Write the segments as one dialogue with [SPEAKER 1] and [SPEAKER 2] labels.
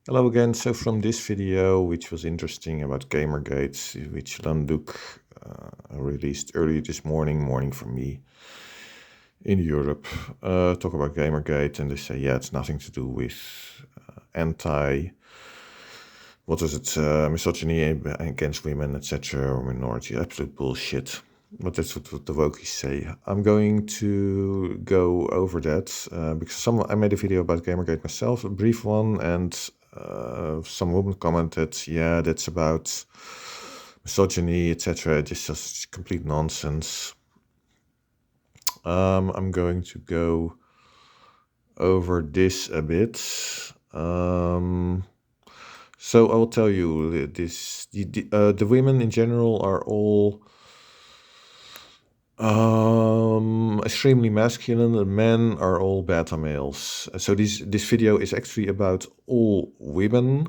[SPEAKER 1] Hello again. So from this video, which was interesting about gamergate, which Landuk released early this morning for me in Europe, talk about gamergate, and they say, yeah, it's nothing to do with anti, what is it, misogyny against women, etc., or minority, absolute bullshit. But that's what the wokies say. I'm going to go over that because I made a video about Gamergate myself, a brief one, and some woman commented, yeah, that's about misogyny, etc. Just complete nonsense. I'm going to go over this a bit. So I will tell you this: the women in general are all extremely masculine. The men are all beta males. So this video is actually about all women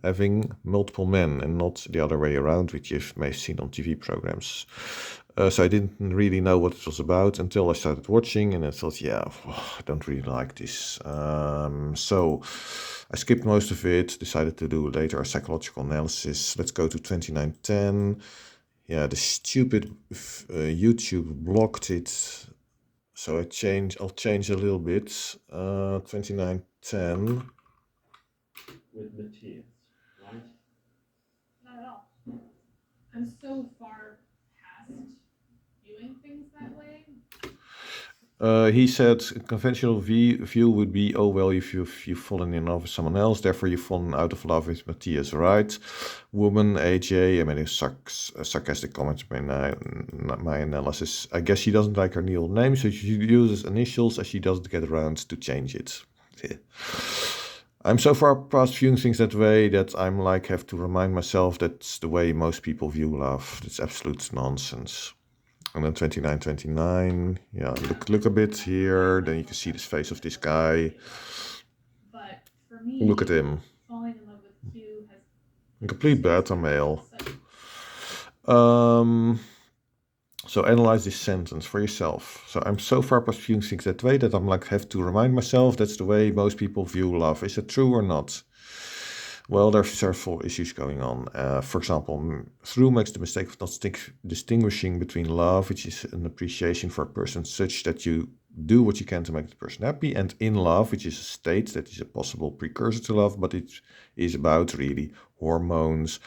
[SPEAKER 1] having multiple men and not the other way around, which you may have seen on TV programs. So I didn't really know what it was about until I started watching, and I thought, yeah, I don't really like this. So I skipped most of it, decided to do later a psychological analysis. Let's go to 2910. Yeah, the stupid YouTube blocked it. So I'll change a little bit. 2910.
[SPEAKER 2] With Matthias, right? Not at all. I'm so far past viewing things that way.
[SPEAKER 1] He said conventional view would be, oh, well, if you've fallen in love with someone else, therefore you've fallen out of love with Matthias, right? Woman, AJ, I made a sarcastic comment in my analysis. I guess she doesn't like her real name, so she uses initials as she doesn't get around to change it. I'm so far past viewing things that way that I'm like, have to remind myself that's the way most people view love. That's absolute nonsense. And then 2929, yeah, look a bit here, then you can see the face of this guy.
[SPEAKER 2] But for me,
[SPEAKER 1] Look at him.
[SPEAKER 2] Falling in love with Q has
[SPEAKER 1] A complete beta male. So analyze this sentence for yourself. So I'm so far past viewing things that way that I'm like, have to remind myself that's the way most people view love. Is it true or not? Well, there's several issues going on. For example, Theroux makes the mistake of not distinguishing between love, which is an appreciation for a person such that you do what you can to make the person happy, and in love, which is a state that is a possible precursor to love, but it is about really hormones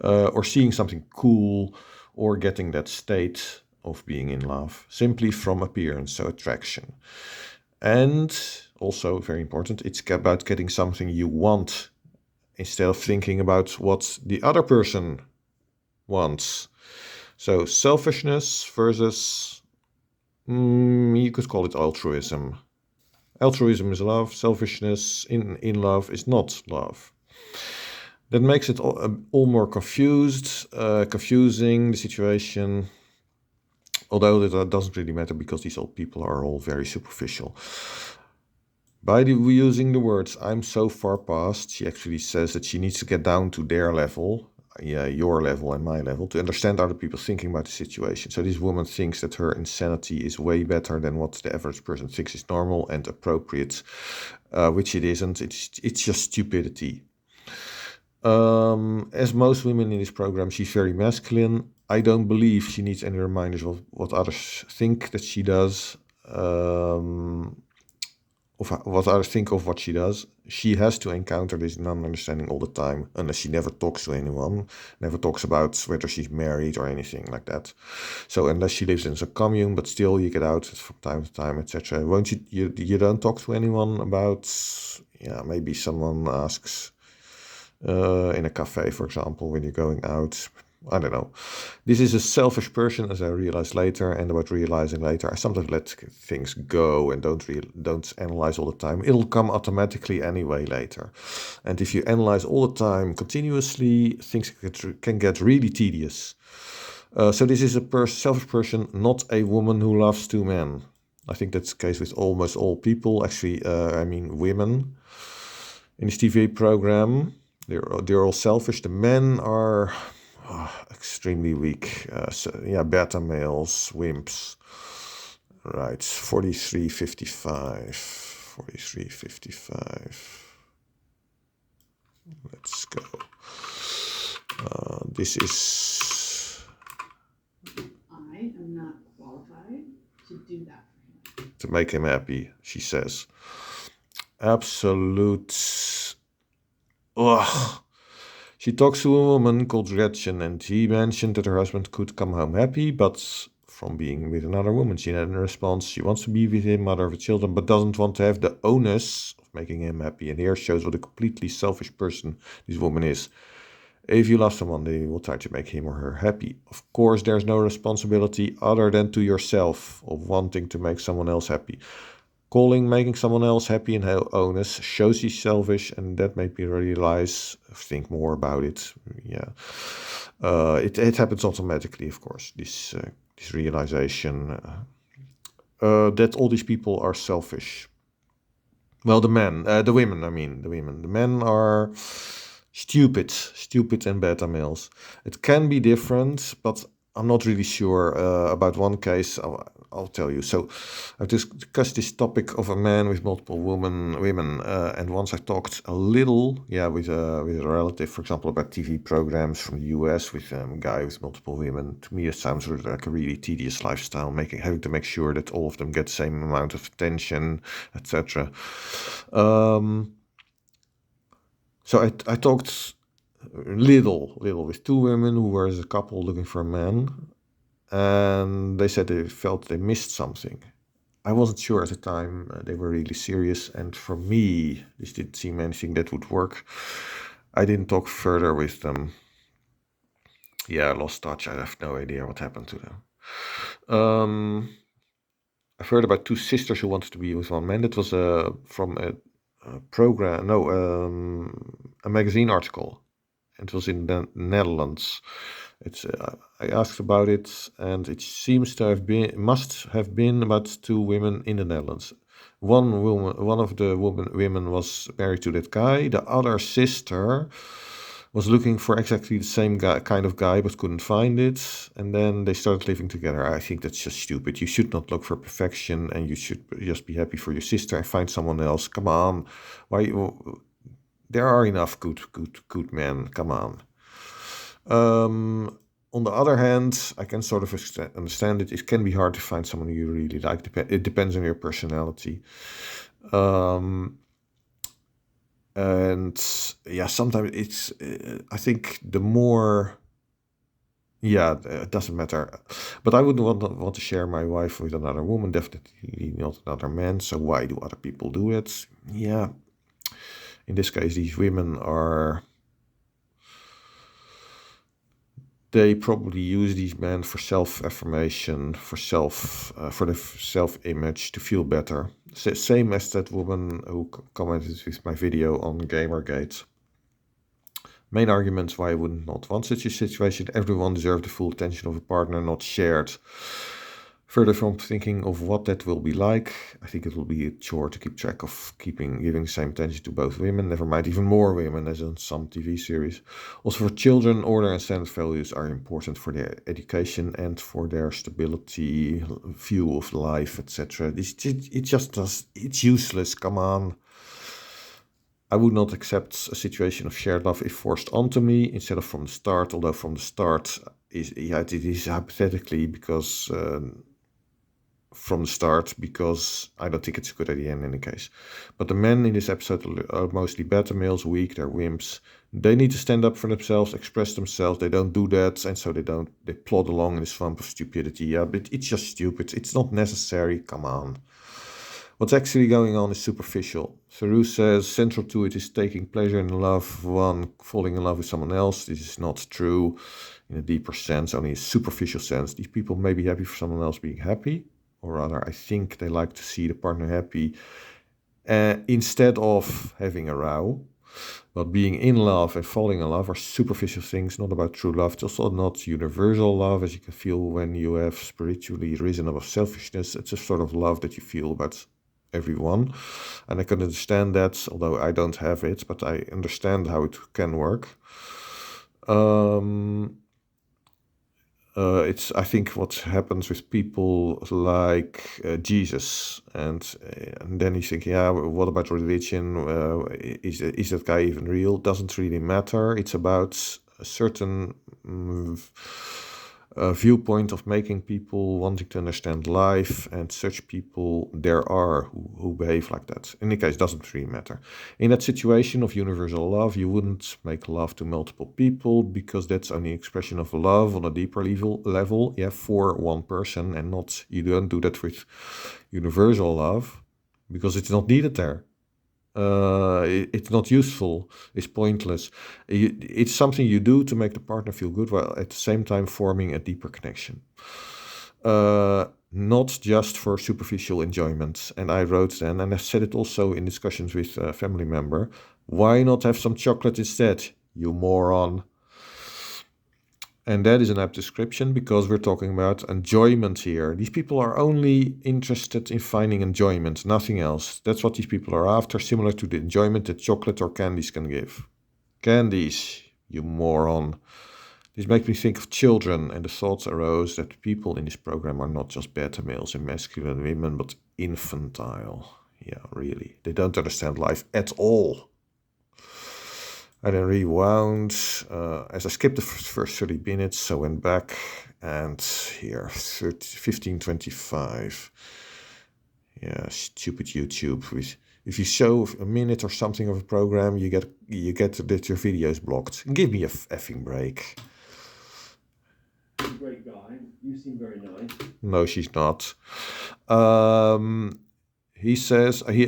[SPEAKER 1] or seeing something cool or getting that state of being in love simply from appearance, so attraction. And also very important, it's about getting something you want instead of thinking about what the other person wants. So selfishness versus, you could call it altruism. Altruism is love, selfishness in love is not love. That makes it all more confusing, the situation. Although that doesn't really matter because these old people are all very superficial. By using the words, I'm so far past, she actually says that she needs to get down to their level, yeah, your level and my level, to understand other people thinking about the situation. So this woman thinks that her insanity is way better than what the average person thinks is normal and appropriate, which it isn't. It's just stupidity. As most women in this program, she's very masculine. I don't believe she needs any reminders of what others think that she does. Of what others think of what she does. She has to encounter this non-understanding all the time, unless she never talks to anyone, never talks about whether she's married or anything like that. So unless she lives in a commune, but still you get out from time to time, etc. Won't you don't talk to anyone about, yeah, maybe someone asks in a cafe, for example, when you're going out. I don't know. This is a selfish person, as I realized later, and about realizing later, I sometimes let things go and don't analyze all the time. It'll come automatically anyway later. And if you analyze all the time continuously, things can get really tedious. So this is a selfish person, not a woman who loves two men. I think that's the case with almost all people. Actually, I mean women in this TV program. They're all selfish. The men are extremely weak. So, yeah, beta males, wimps. Right, 43.55. 43.55. this is
[SPEAKER 2] I am not qualified to do that for him.
[SPEAKER 1] to make him happy, she says. Absolute. Ugh. She talks to a woman called Gretchen, and he mentioned that her husband could come home happy, but from being with another woman. She had a response. She wants to be with him, mother of the children, but doesn't want to have the onus of making him happy. And here shows what a completely selfish person this woman is. If you love someone, they will try to make him or her happy. Of course, there's no responsibility other than to yourself of wanting to make someone else happy. Calling making someone else happy and onus shows he's selfish, and that made me realize, think more about it. Yeah, it happens automatically, of course. This realization that all these people are selfish. Well, the women. I mean, the women. The men are stupid and beta males. It can be different, but I'm not really sure about one case. I'll tell you. So I've discussed this topic of a man with multiple women, and once I talked a little, with a relative, for example, about TV programs from the US with a guy with multiple women. To me, it sounds like a really tedious lifestyle, having to make sure that all of them get the same amount of attention, etc. So I talked little with two women who were as a couple looking for a man, and they said they felt they missed something. I wasn't sure at the time. They were really serious, and for me, this didn't seem anything that would work. I didn't talk further with them. Yeah, I lost touch. I have no idea what happened to them. I've heard about two sisters who wanted to be with one man. That was from a program, a magazine article. It was in the Netherlands. I asked about it, and it seems to must have been about two women in the Netherlands. One of the women was married to that guy. The other sister was looking for exactly the same kind of guy, but couldn't find it. And then they started living together. I think that's just stupid. You should not look for perfection, and you should just be happy for your sister and find someone else. Come on, there are enough good men. Come on. On the other hand, I can sort of understand it. It can be hard to find someone you really like. It depends on your personality. And sometimes it's, I think the more, it doesn't matter. But I wouldn't want to share my wife with another woman, definitely not another man. So why do other people do it? Yeah. In this case, these women they probably use these men for self-affirmation, for the self-image, to feel better. Same as that woman who commented with my video on gamergate. Main arguments why I would not want such a situation: everyone deserves the full attention of a partner, not shared. Further from thinking of what that will be like, I think it will be a chore to keep track of giving the same attention to both women, never mind even more women, as in some TV series. Also for children, order and standard values are important for their education and for their stability, view of life, etc. It's useless, come on. I would not accept a situation of shared love if forced onto me instead of from the start, although from the start it is hypothetically because I don't think it's a good idea in any case. But the men in this episode are mostly beta males, weak, they're wimps. They need to stand up for themselves, express themselves. They don't do that, and so they plod along in this swamp of stupidity. Yeah, but it's just stupid. It's not necessary. Come on. What's actually going on is superficial. Theroux says central to it is taking pleasure in love, one falling in love with someone else. This is not true in a deeper sense, only a superficial sense. These people may be happy for someone else being happy, or rather, I think they like to see the partner happy instead of having a row. But being in love and falling in love are superficial things, not about true love. It's also not universal love, as you can feel when you have spiritually risen above selfishness. It's a sort of love that you feel about everyone. And I can understand that, although I don't have it, but I understand how it can work. It's, I think, what happens with people like Jesus, and then you think, what about religion? Is that guy even real? Doesn't really matter. It's about a certain viewpoint of making people wanting to understand life, and such people there are who behave like that. In any case, doesn't really matter. In that situation of universal love, you wouldn't make love to multiple people, because that's only expression of love on a deeper level, yeah, for one person, and not, you don't do that with universal love, because it's not needed there. It's not useful, it's pointless. It's something you do to make the partner feel good, while at the same time forming a deeper connection. Not just for superficial enjoyment. And I wrote then, and I said it also in discussions with a family member, why not have some chocolate instead, you moron? And that is an apt description, because we're talking about enjoyment here. These people are only interested in finding enjoyment, nothing else. That's what these people are after, similar to the enjoyment that chocolate or candies can give. Candies, you moron. This makes me think of children, and the thoughts arose that people in this program are not just beta males and masculine women, but infantile. Yeah, really. They don't understand life at all. I then rewound as I skipped the first 30 minutes, so went back, and here, 15:25. Yeah, stupid YouTube. If you show a minute or something of a program, you get that your video is blocked. Give me a effing break.
[SPEAKER 3] He's a great guy. You seem very nice.
[SPEAKER 1] No, she's not. He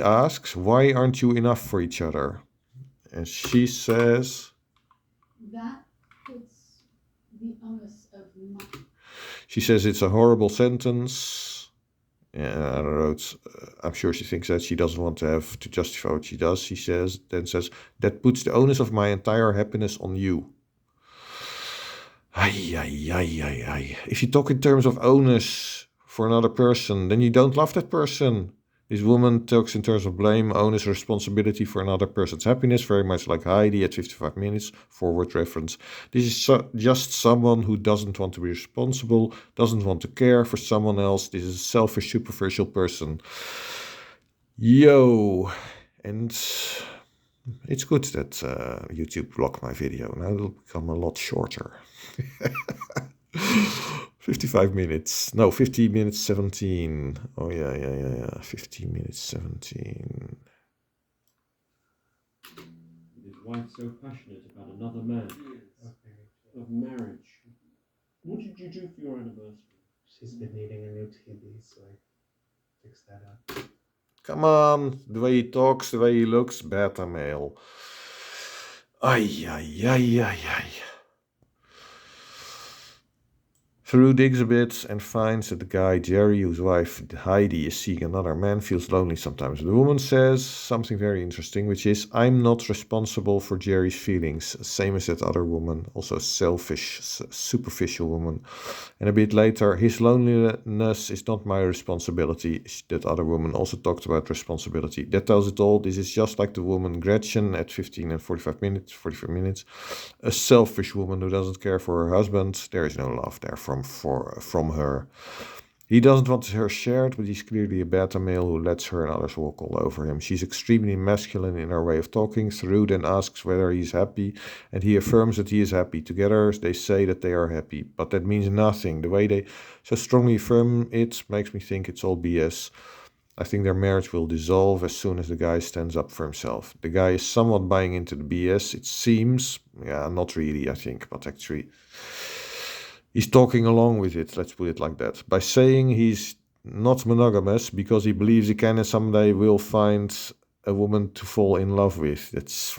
[SPEAKER 1] asks, why aren't you enough for each other? And she says,
[SPEAKER 2] That puts the onus of my...
[SPEAKER 1] She says it's a horrible sentence. And I wrote, I'm sure she thinks that she doesn't want to have to justify what she does. She says, that puts the onus of my entire happiness on you. If you talk in terms of onus for another person, then you don't love that person. This woman talks in terms of blame, onus, responsibility for another person's happiness, very much like Heidi at 55 minutes, forward reference. This is just someone who doesn't want to be responsible, doesn't want to care for someone else. This is a selfish, superficial person. Yo. And it's good that YouTube blocked my video. Now it'll become a lot shorter. 55 minutes. No, 50 minutes 17. Oh, yeah. 15 minutes 17.
[SPEAKER 3] His wife's so passionate about another man. Of marriage. What did you do for your anniversary?
[SPEAKER 4] She's been needing a new TV, so I fixed that up.
[SPEAKER 1] Come on. The way he talks, the way he looks, beta male. Ay. Theroux digs a bit and finds that the guy Jerry, whose wife Heidi is seeing another man, feels lonely sometimes. The woman says something very interesting, which is, I'm not responsible for Jerry's feelings, same as that other woman, also selfish, superficial woman. And a bit later, his loneliness is not my responsibility. That other woman also talked about responsibility. That tells it all. This is just like the woman Gretchen at 15 and 45 minutes. A selfish woman who doesn't care for her husband. There is no love there from her. He doesn't want her shared, but he's clearly a beta male who lets her and others walk all over him. She's extremely masculine in her way of talking. Theroux then asks whether he's happy, and he affirms that he is happy. Together they say that they are happy, but that means nothing. The way they so strongly affirm it makes me think it's all BS. I think their marriage will dissolve as soon as the guy stands up for himself. The guy is somewhat buying into the BS, it seems. Yeah, not really, I think, but actually he's talking along with it, let's put it like that. By saying he's not monogamous because he believes he can and someday will find a woman to fall in love with. That's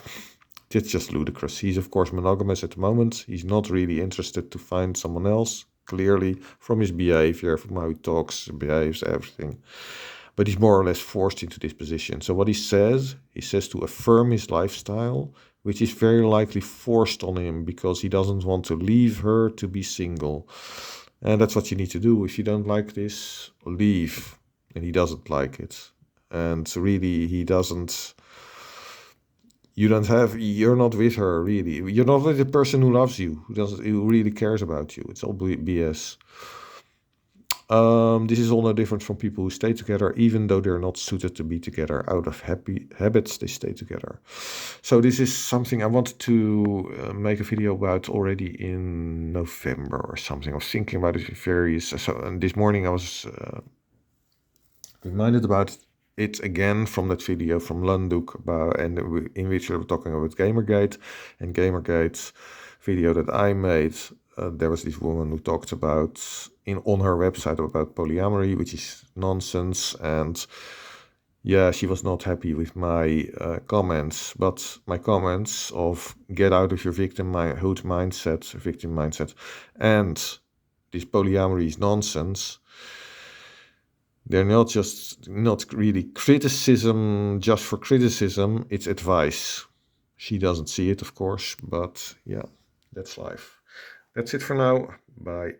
[SPEAKER 1] just ludicrous. He's of course monogamous at the moment. He's not really interested to find someone else, clearly, from his behavior, from how he talks, behaves, everything. But he's more or less forced into this position. So what he says to affirm his lifestyle, which is very likely forced on him because he doesn't want to leave her to be single. And that's what you need to do. If you don't like this, leave. And he doesn't like it. And really, you're not with her, really. You're not with the person who loves you, who really cares about you. It's all BS. This is all no different from people who stay together, even though they're not suited to be together. Out of happy habits, they stay together. So this is something I wanted to make a video about already in November or something. I was thinking about it various. And this morning I was reminded about it again from that video from Landuk in which we were talking about Gamergate, and Gamergate's video that I made. There was this woman who talked about on her website about polyamory, which is nonsense, and yeah, she was not happy with my comments, but my comments of get out of your victimhood mindset, and this polyamory is nonsense. They're not really criticism just for criticism, it's advice. She doesn't see it, of course, but yeah, that's life. That's it for now. Bye.